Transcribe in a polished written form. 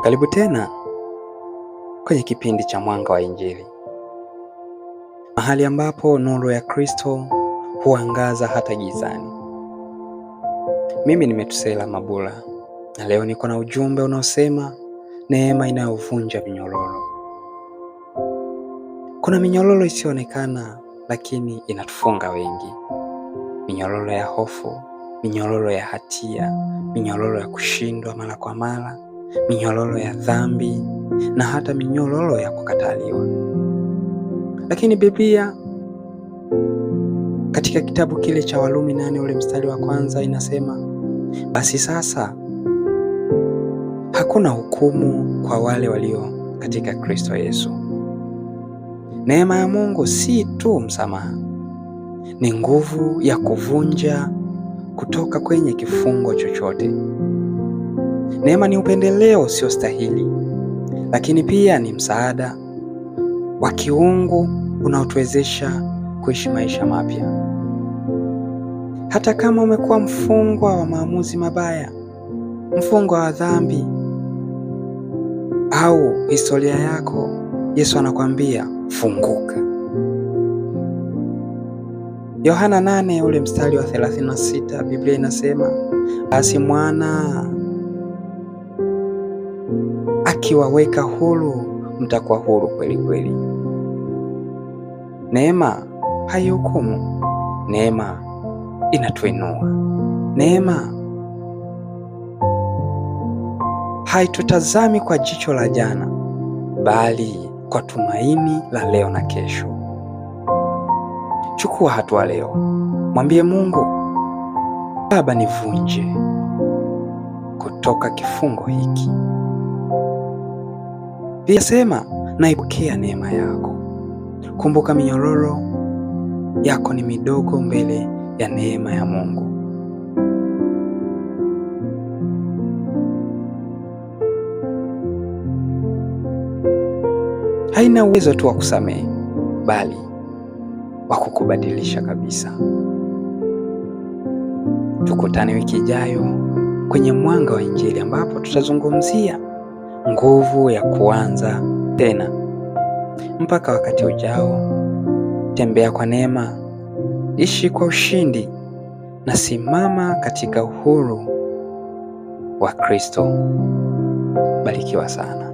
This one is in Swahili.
Karibu tena kwenye kipindi cha Mwanga wa Injili, mahali ambapo nuru ya Kristo huangaza hata gizani. Mimi ni Metusela Mabula, na leo niko na ujumbe unaosema neema inayovunja minyororo. Kuna minyororo isiyoonekana lakini inatufunga wengi. Minyororo ya hofu, minyororo ya hatia, minyororo ya kushindwa mara kwa mara, minyororo ya dhambi na hata minyororo ya kukataliwa. Lakini Biblia katika kitabu kile cha Warumi 8 ule mstari wa 1 inasema, basi sasa hakuna hukumu kwa wale walio katika Kristo Yesu. Neema ya Mungu si tu msamaha, ni nguvu ya kuvunja kutoka kwenye kifungo chochote. Neema ni upendeleo usiostahili, lakini pia ni msaada wa kiungu unaotuwezesha kuishi maisha mapya. Hata kama umekuwa mfungwa wa maamuzi mabaya, mfungwa wa dhambi au historia yako, Yesu anakuambia funguka. Yohana 8 ule mstari wa 36, Biblia inasema, basi mwana akiwaweka huru, mtakuwa huru kweli kweli. Neema haihukumu, neema inatuinua. Neema haitutazami kwa jicho la jana, bali kwa tumaini la leo na kesho. Chukua hatua leo, mwambie Mungu, Baba, nivunje kutoka kifungo hiki. Pia sema, naipokea neema yako. Kumbuka, minyororo yako ni midogo mbele ya neema ya Mungu. Haina uwezo tu wa kusamehe, bali wa kukubadilisha kabisa. Tukutane wiki ijayo kwenye Mwanga wa Injili, ambapo tutazungumzia nguvu ya kuanza tena. Mpaka wakati ujao, tembea kwa neema, ishi kwa ushindi na simama katika uhuru wa Kristo. Barikiwa sana.